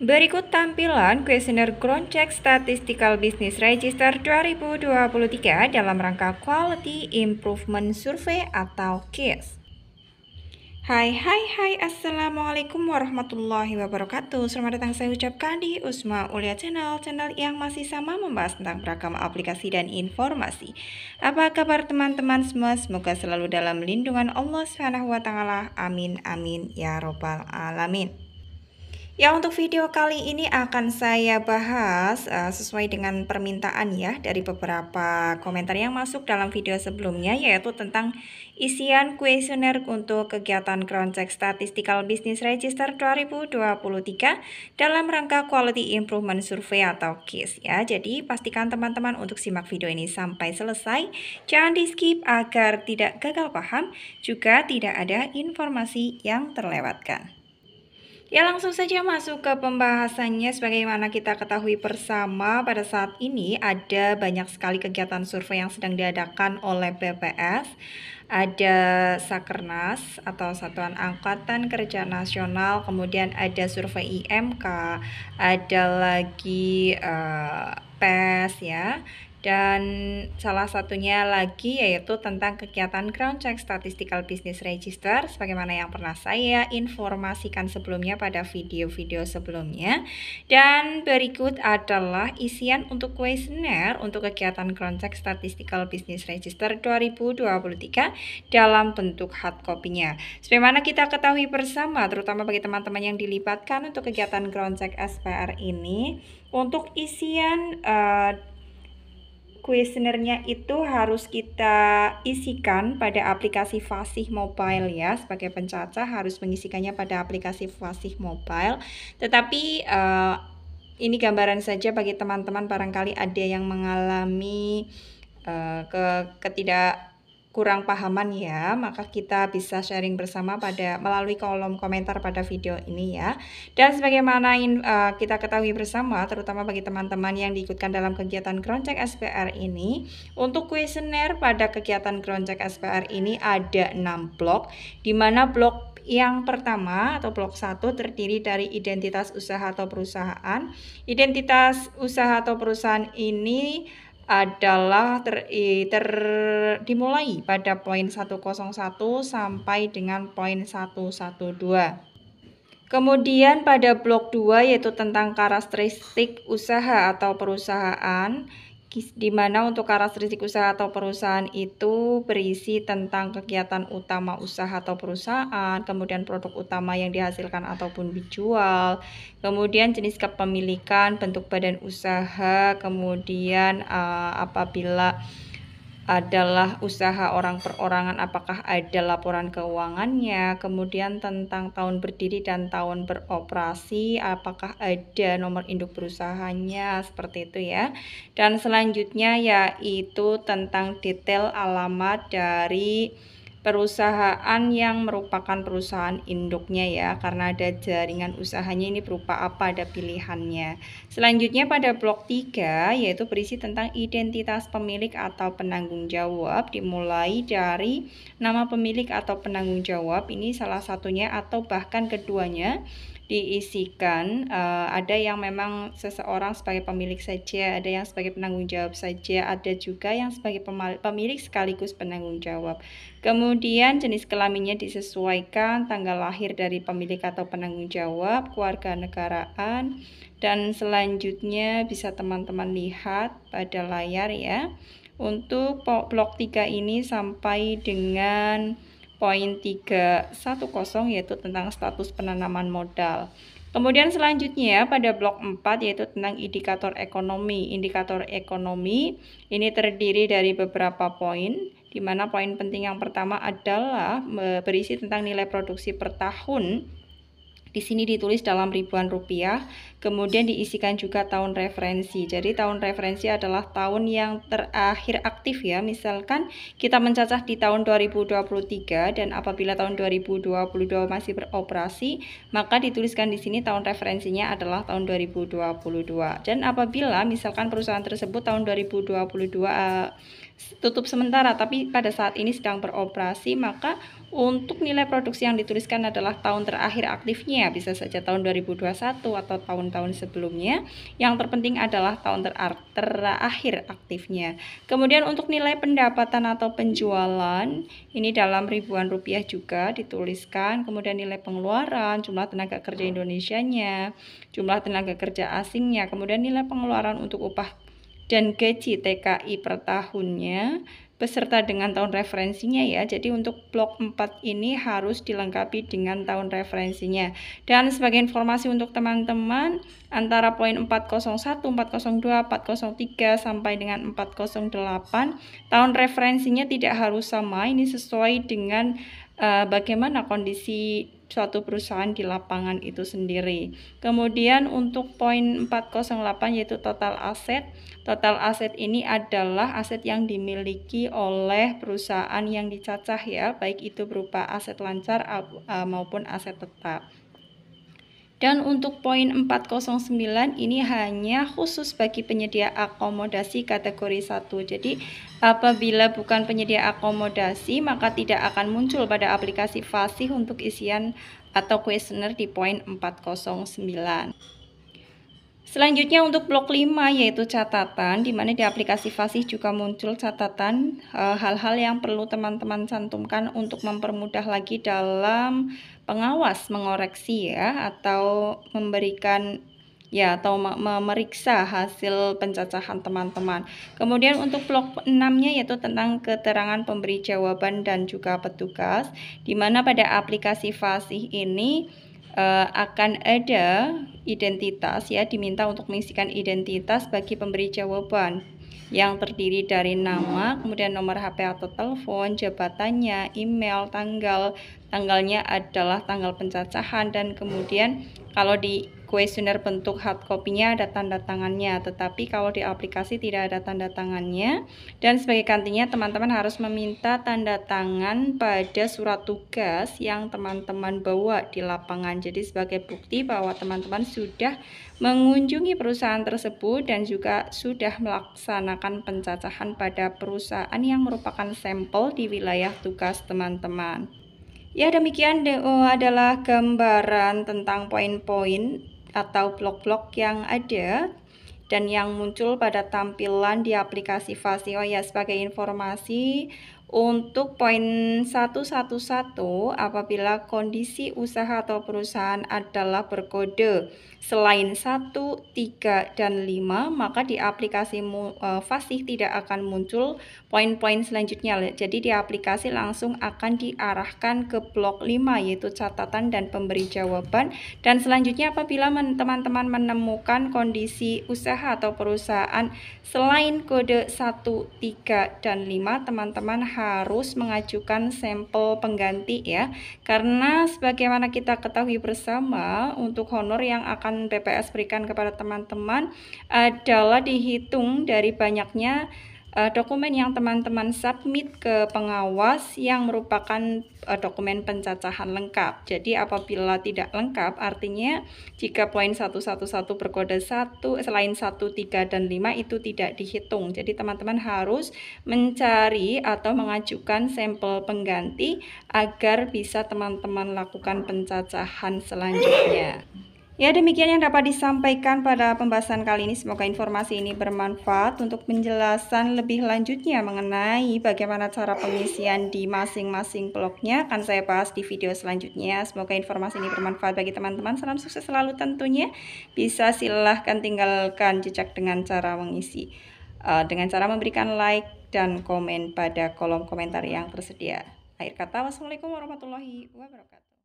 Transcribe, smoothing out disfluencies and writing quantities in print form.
Berikut tampilan kuesioner Groundcheck Statistical Business Register 2023 dalam rangka Quality Improvement Survey atau QIS. Hai, Assalamualaikum warahmatullahi wabarakatuh. Selamat datang saya ucapkan di Usma Ulia channel yang masih sama membahas tentang beragam aplikasi dan informasi. Apa kabar teman-teman semua? Semoga selalu dalam lindungan Allah SWT. Amin, amin, ya robbal alamin. Ya, untuk video kali ini akan saya bahas sesuai dengan permintaan ya dari beberapa komentar yang masuk dalam video sebelumnya, yaitu tentang isian kuesioner untuk kegiatan Groundcheck Statistical Business Register 2023 dalam rangka Quality Improvement Survey atau QIS ya. Jadi pastikan teman-teman untuk simak video ini sampai selesai, jangan di skip agar tidak gagal paham, juga tidak ada informasi yang terlewatkan. Ya, langsung saja masuk ke pembahasannya. Sebagaimana kita ketahui bersama, pada saat ini ada banyak sekali kegiatan survei yang sedang diadakan oleh BPS. Ada Sakernas atau Satuan Angkatan Kerja Nasional, kemudian ada survei IMK, ada lagi PES ya. Dan salah satunya lagi yaitu tentang kegiatan Groundcheck Statistical Business Register sebagaimana yang pernah saya informasikan sebelumnya pada video-video sebelumnya. Dan berikut adalah isian untuk kuesioner untuk kegiatan Groundcheck Statistical Business Register 2023 dalam bentuk hard copy-nya. Sebagaimana kita ketahui bersama, terutama bagi teman-teman yang dilibatkan untuk kegiatan Groundcheck SPR ini, untuk isian kuesionernya itu harus kita isikan pada aplikasi Fasih Mobile ya. Sebagai pencacah harus mengisikannya pada aplikasi Fasih Mobile. Tetapi ini gambaran saja bagi teman-teman barangkali ada yang mengalami kurang pahaman ya, maka kita bisa sharing bersama melalui kolom komentar pada video ini ya. Dan sebagaimana kita ketahui bersama, terutama bagi teman-teman yang diikutkan dalam kegiatan Groundcheck SPR ini, untuk kuesioner pada kegiatan Groundcheck SPR ini ada 6 blok, di mana blok yang pertama atau blok 1 terdiri dari identitas usaha atau perusahaan. Identitas usaha atau perusahaan ini adalah dimulai pada poin 101 sampai dengan poin 112. Kemudian pada blok 2 yaitu tentang karakteristik usaha atau perusahaan, di mana untuk karakteristik usaha atau perusahaan itu berisi tentang kegiatan utama usaha atau perusahaan, kemudian produk utama yang dihasilkan ataupun dijual, kemudian jenis kepemilikan, bentuk badan usaha, kemudian apabila adalah usaha orang perorangan apakah ada laporan keuangannya, kemudian tentang tahun berdiri dan tahun beroperasi apakah ada nomor induk perusahaannya, seperti itu ya. Dan selanjutnya yaitu tentang detail alamat dari perusahaan yang merupakan perusahaan induknya ya, karena ada jaringan usahanya ini berupa apa, ada pilihannya. Selanjutnya pada blok 3 yaitu berisi tentang identitas pemilik atau penanggung jawab, dimulai dari nama pemilik atau penanggung jawab, ini salah satunya atau bahkan keduanya diisikan. Ada yang memang seseorang sebagai pemilik saja, ada yang sebagai penanggung jawab saja, ada juga yang sebagai pemilik sekaligus penanggung jawab. Kemudian jenis kelaminnya disesuaikan, tanggal lahir dari pemilik atau penanggung jawab, keluarga negaraan, dan selanjutnya bisa teman-teman lihat pada layar ya. Untuk blok 3 ini sampai dengan poin 310 yaitu tentang status penanaman modal. Kemudian selanjutnya pada blok 4 yaitu tentang indikator ekonomi. Indikator ekonomi ini terdiri dari beberapa poin, di mana poin penting yang pertama adalah berisi tentang nilai produksi per tahun. Di sini ditulis dalam ribuan rupiah, kemudian diisikan juga tahun referensi. Jadi tahun referensi adalah tahun yang terakhir aktif ya. Misalkan kita mencacah di tahun 2023 dan apabila tahun 2022 masih beroperasi, maka dituliskan di sini tahun referensinya adalah tahun 2022. Dan apabila misalkan perusahaan tersebut tahun 2022 tutup sementara, tapi pada saat ini sedang beroperasi, maka untuk nilai produksi yang dituliskan adalah tahun terakhir aktifnya, bisa saja tahun 2021 atau tahun-tahun sebelumnya. Yang terpenting adalah tahun terakhir aktifnya. Kemudian untuk nilai pendapatan atau penjualan, ini dalam ribuan rupiah juga dituliskan. Kemudian nilai pengeluaran, jumlah tenaga kerja Indonesianya, jumlah tenaga kerja asingnya, kemudian nilai pengeluaran untuk upah dan gaji TKI per tahunnya beserta dengan tahun referensinya ya. Jadi untuk blok 4 ini harus dilengkapi dengan tahun referensinya. Dan sebagai informasi untuk teman-teman, antara poin 401, 402, 403 sampai dengan 408 tahun referensinya tidak harus sama. Ini sesuai dengan bagaimana kondisi suatu perusahaan di lapangan itu sendiri. Kemudian untuk poin 408 yaitu total aset. Total aset ini adalah aset yang dimiliki oleh perusahaan yang dicacah ya, baik itu berupa aset lancar maupun aset tetap. Dan untuk poin 409 ini hanya khusus bagi penyedia akomodasi kategori 1. Jadi apabila bukan penyedia akomodasi maka tidak akan muncul pada aplikasi Fasih untuk isian atau kuesioner di poin 409. Selanjutnya untuk blok 5 yaitu catatan, di mana di aplikasi Fasih juga muncul catatan hal-hal yang perlu teman-teman cantumkan untuk mempermudah lagi dalam pengawas mengoreksi ya, atau memberikan ya, atau memeriksa hasil pencacahan teman-teman. Kemudian untuk blok 6-nya yaitu tentang keterangan pemberi jawaban dan juga petugas, di mana pada aplikasi Fasih ini akan ada identitas ya, diminta untuk mengisikan identitas bagi pemberi jawaban yang terdiri dari nama, kemudian nomor HP atau telepon, jabatannya, email, tanggalnya adalah tanggal pencacahan, dan kemudian kalau di kuesioner bentuk hard copy-nya ada tanda tangannya, tetapi kalau di aplikasi tidak ada tanda tangannya. Dan sebagai gantinya teman-teman harus meminta tanda tangan pada surat tugas yang teman-teman bawa di lapangan. Jadi sebagai bukti bahwa teman-teman sudah mengunjungi perusahaan tersebut dan juga sudah melaksanakan pencacahan pada perusahaan yang merupakan sampel di wilayah tugas teman-teman. Ya, demikian adalah gambaran tentang poin-poin atau blok-blok yang ada dan yang muncul pada tampilan di aplikasi Fasih. Oh ya, sebagai informasi untuk poin 111, apabila kondisi usaha atau perusahaan adalah berkode selain 1, 3, dan 5, maka di aplikasi Fasih tidak akan muncul poin-poin selanjutnya. Jadi di aplikasi langsung akan diarahkan ke blok 5 yaitu catatan dan pemberi jawaban. Dan selanjutnya apabila teman-teman menemukan kondisi usaha atau perusahaan selain kode 1, 3, dan 5, teman-teman harus mengajukan sampel pengganti ya. Karena sebagaimana kita ketahui bersama, untuk honor yang akan BPS berikan kepada teman-teman adalah dihitung dari banyaknya dokumen yang teman-teman submit ke pengawas yang merupakan dokumen pencacahan lengkap. Jadi apabila tidak lengkap, artinya jika poin 111 berkode 1 selain 1, 3, dan 5 itu tidak dihitung. Jadi teman-teman harus mencari atau mengajukan sampel pengganti agar bisa teman-teman lakukan pencacahan selanjutnya. Ya, demikian yang dapat disampaikan pada pembahasan kali ini. Semoga informasi ini bermanfaat. Untuk penjelasan lebih lanjutnya mengenai bagaimana cara pengisian di masing-masing bloknya akan saya bahas di video selanjutnya. Semoga informasi ini bermanfaat bagi teman-teman. Salam sukses selalu tentunya. Bisa silahkan tinggalkan jejak dengan cara mengisi, dengan cara memberikan like dan komen pada kolom komentar yang tersedia. Akhir kata, wassalamualaikum warahmatullahi wabarakatuh.